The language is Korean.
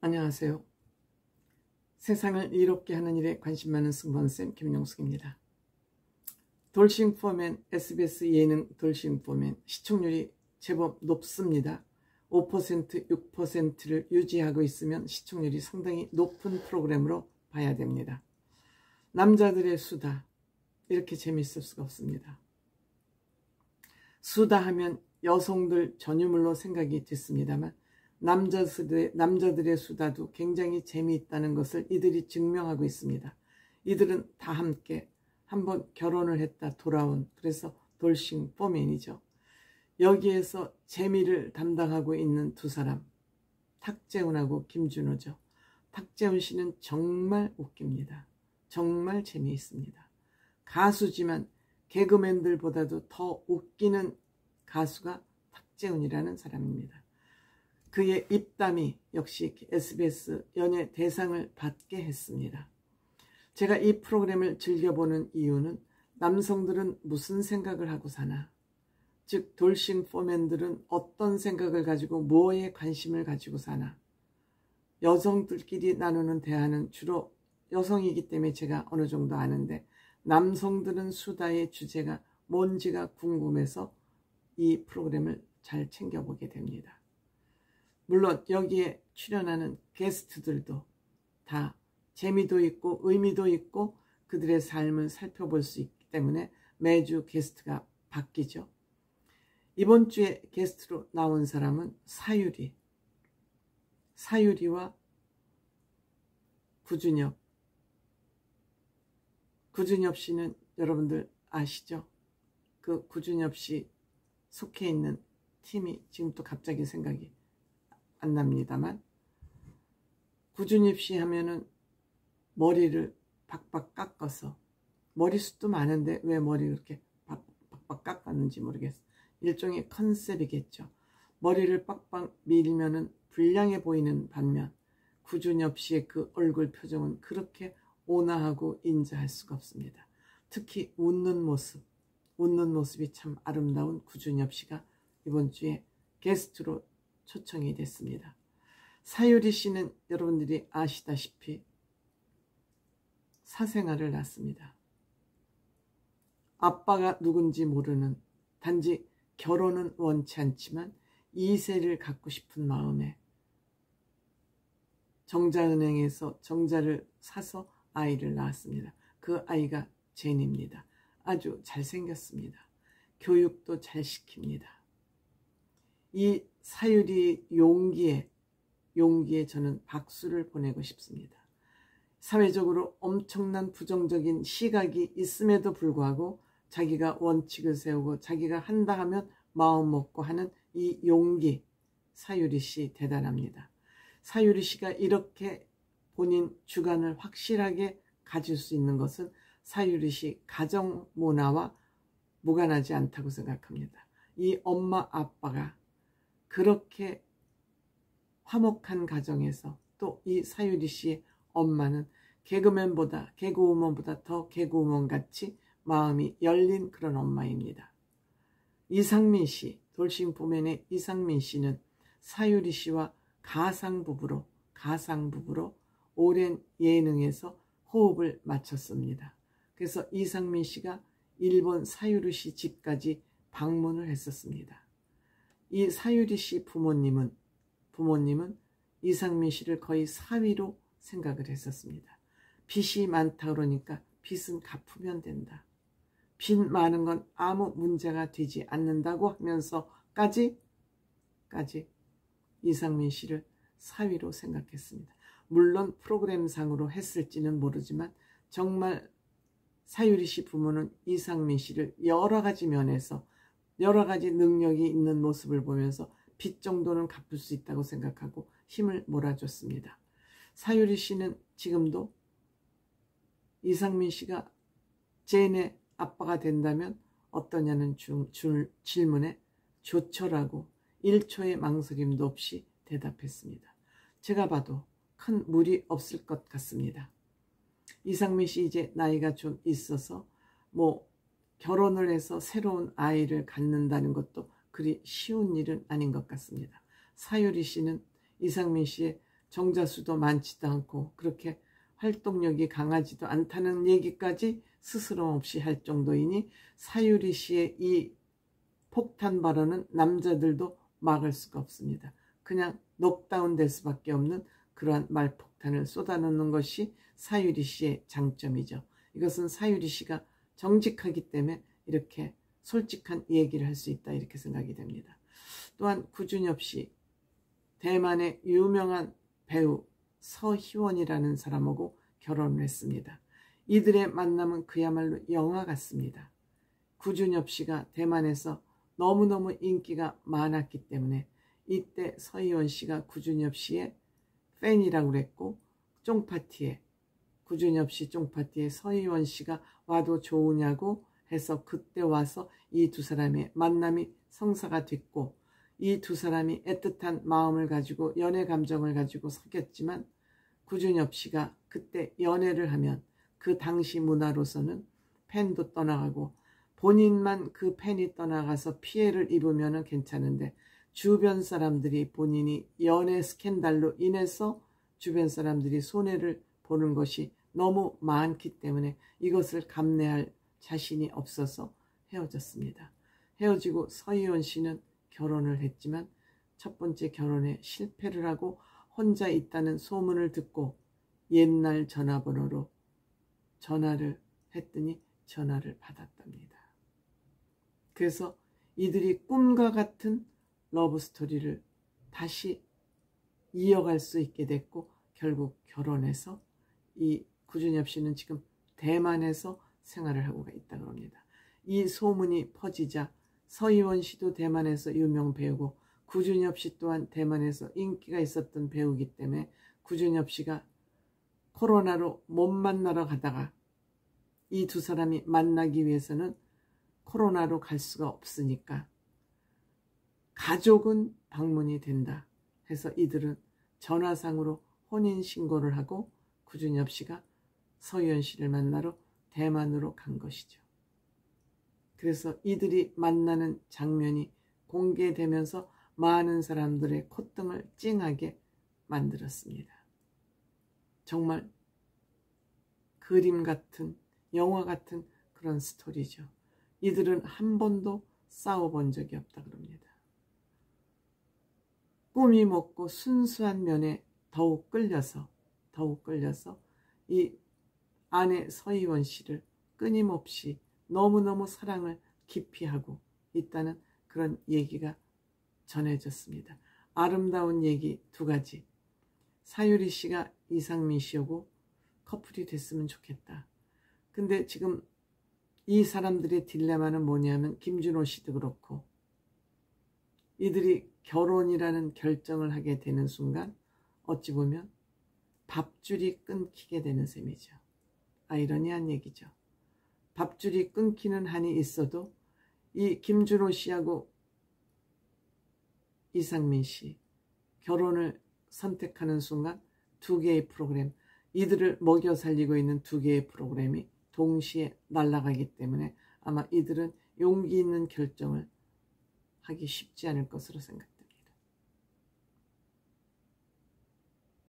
안녕하세요. 세상을 이롭게 하는 일에 관심 많은 승무원쌤 김용숙입니다. 돌싱 포맨, SBS 예능 돌싱 포맨 시청률이 제법 높습니다. 5%, 6%를 유지하고 있으면 시청률이 상당히 높은 프로그램으로 봐야 됩니다. 남자들의 수다, 이렇게 재미있을 수가 없습니다. 수다 하면 여성들 전유물로 생각이 됐습니다만 남자들의 수다도 굉장히 재미있다는 것을 이들이 증명하고 있습니다. 이들은 다 함께 한번 결혼을 했다 돌아온, 그래서 돌싱 포맨이죠. 여기에서 재미를 담당하고 있는 두 사람, 탁재훈하고 김준호죠. 탁재훈 씨는 정말 웃깁니다. 정말 재미있습니다. 가수지만 개그맨들보다도 더 웃기는 가수가 탁재훈이라는 사람입니다. 그의 입담이 역시 SBS 연예 대상을 받게 했습니다. 제가 이 프로그램을 즐겨보는 이유는 남성들은 무슨 생각을 하고 사나, 즉 돌싱 포맨들은 어떤 생각을 가지고 뭐에 관심을 가지고 사나, 여성들끼리 나누는 대화는 주로 여성이기 때문에 제가 어느 정도 아는데 남성들은 수다의 주제가 뭔지가 궁금해서 이 프로그램을 잘 챙겨보게 됩니다. 물론 여기에 출연하는 게스트들도 다 재미도 있고 의미도 있고 그들의 삶을 살펴볼 수 있기 때문에 매주 게스트가 바뀌죠. 이번 주에 게스트로 나온 사람은 사유리와 구준엽 씨는 여러분들 아시죠? 그 구준엽 씨 속해 있는 팀이 지금 또 갑자기 생각이 안 납니다만, 구준엽 씨 하면은 머리를 박박 깎아서, 머리숱도 많은데 왜 머리를 그렇게 박박 깎았는지 모르겠어요. 일종의 컨셉이겠죠. 머리를 빡빡 밀면은 불량해 보이는 반면 구준엽 씨의 그 얼굴 표정은 그렇게 온화하고 인자할 수가 없습니다. 특히 웃는 모습이 참 아름다운 구준엽 씨가 이번 주에 게스트로 초청이 됐습니다. 사유리 씨는 여러분들이 아시다시피 사생아를 낳습니다. 아빠가 누군지 모르는, 단지 결혼은 원치 않지만 2세를 갖고 싶은 마음에 정자은행에서 정자를 사서 아이를 낳았습니다. 그 아이가 제니입니다. 아주 잘생겼습니다. 교육도 잘 시킵니다. 이 사유리 용기에 저는 박수를 보내고 싶습니다. 사회적으로 엄청난 부정적인 시각이 있음에도 불구하고 자기가 원칙을 세우고 자기가 한다 하면 마음 먹고 하는 이 용기, 사유리 씨 대단합니다. 사유리 씨가 이렇게 본인 주관을 확실하게 가질 수 있는 것은 사유리 씨 가정 문화와 무관하지 않다고 생각합니다. 이 엄마 아빠가 그렇게 화목한 가정에서 또 이 사유리 씨의 엄마는 개그우먼보다 더 개그우먼같이 마음이 열린 그런 엄마입니다. 이상민 씨, 돌싱 포맨의 이상민 씨는 사유리 씨와 가상부부로 오랜 예능에서 호흡을 맞췄습니다. 그래서 이상민 씨가 일본 사유리 씨 집까지 방문을 했었습니다. 이 사유리 씨 부모님은 이상민 씨를 거의 사위로 생각을 했었습니다. 빚이 많다 그러니까 빚은 갚으면 된다. 빚 많은 건 아무 문제가 되지 않는다고 하면서까지 이상민 씨를 사위로 생각했습니다. 물론 프로그램상으로 했을지는 모르지만 정말 사유리 씨 부모는 이상민 씨를 여러 가지 면에서 여러 가지 능력이 있는 모습을 보면서 빚 정도는 갚을 수 있다고 생각하고 힘을 몰아줬습니다. 사유리 씨는 지금도 이상민 씨가 제인의 아빠가 된다면 어떠냐는 질문에 좋죠라고 1초의 망설임도 없이 대답했습니다. 제가 봐도 큰 무리 없을 것 같습니다. 이상민 씨 이제 나이가 좀 있어서 결혼을 해서 새로운 아이를 갖는다는 것도 그리 쉬운 일은 아닌 것 같습니다. 사유리 씨는 이상민 씨의 정자수도 많지도 않고 그렇게 활동력이 강하지도 않다는 얘기까지 스스럼 없이 할 정도이니 사유리 씨의 이 폭탄 발언은 남자들도 막을 수가 없습니다. 그냥 녹다운 될 수밖에 없는 그러한 말폭탄을 쏟아놓는 것이 사유리 씨의 장점이죠. 이것은 사유리 씨가 정직하기 때문에 이렇게 솔직한 얘기를 할 수 있다 이렇게 생각이 됩니다. 또한 구준엽 씨, 대만의 유명한 배우 서희원이라는 사람하고 결혼을 했습니다. 이들의 만남은 그야말로 영화 같습니다. 구준엽 씨가 대만에서 너무너무 인기가 많았기 때문에 이때 서희원 씨가 구준엽 씨의 팬이라고 그랬고, 쫑파티에, 구준엽 씨 쫑파티에 서희원 씨가 와도 좋으냐고 해서 그때 와서 이 두 사람의 만남이 성사가 됐고, 이 두 사람이 애틋한 마음을 가지고 연애 감정을 가지고 사귀었지만, 구준엽 씨가 그때 연애를 하면 그 당시 문화로서는 팬도 떠나가고 본인만 그 팬이 떠나가서 피해를 입으면 괜찮은데, 주변 사람들이 본인이 연애 스캔들로 인해서 주변 사람들이 손해를 보는 것이 너무 많기 때문에 이것을 감내할 자신이 없어서 헤어졌습니다. 헤어지고 서희원 씨는 결혼을 했지만 첫 번째 결혼에 실패를 하고 혼자 있다는 소문을 듣고 옛날 전화번호로 전화를 했더니 전화를 받았답니다. 그래서 이들이 꿈과 같은 러브스토리를 다시 이어갈 수 있게 됐고, 결국 결혼해서 이 구준엽 씨는 지금 대만에서 생활을 하고 있다고 합니다. 이 소문이 퍼지자 서희원 씨도 대만에서 유명 배우고 구준엽 씨 또한 대만에서 인기가 있었던 배우이기 때문에 구준엽 씨가 코로나로 못 만나러 가다가 이 두 사람이 만나기 위해서는 코로나로 갈 수가 없으니까 가족은 방문이 된다 해서 이들은 전화상으로 혼인신고를 하고 구준엽 씨가 서희원 씨를 만나러 대만으로 간 것이죠. 그래서 이들이 만나는 장면이 공개되면서 많은 사람들의 콧등을 찡하게 만들었습니다. 정말 그림 같은, 영화 같은 그런 스토리죠. 이들은 한 번도 싸워본 적이 없다 그럽니다. 꿈이 먹고 순수한 면에 더욱 끌려서 이 아내 서희원 씨를 끊임없이 너무너무 사랑을 깊이 하고 있다는 그런 얘기가 전해졌습니다. 아름다운 얘기 두 가지. 사유리 씨가 이상민 씨하고 커플이 됐으면 좋겠다. 근데 지금 이 사람들의 딜레마는 뭐냐면 김준호 씨도 그렇고 이들이 결혼이라는 결정을 하게 되는 순간 어찌 보면 밥줄이 끊기게 되는 셈이죠. 아이러니한 얘기죠. 밥줄이 끊기는 한이 있어도 이 김준호 씨하고 이상민 씨 결혼을 선택하는 순간 두 개의 프로그램, 이들을 먹여 살리고 있는 두 개의 프로그램이 동시에 날아가기 때문에 아마 이들은 용기 있는 결정을 하기 쉽지 않을 것으로 생각합니다.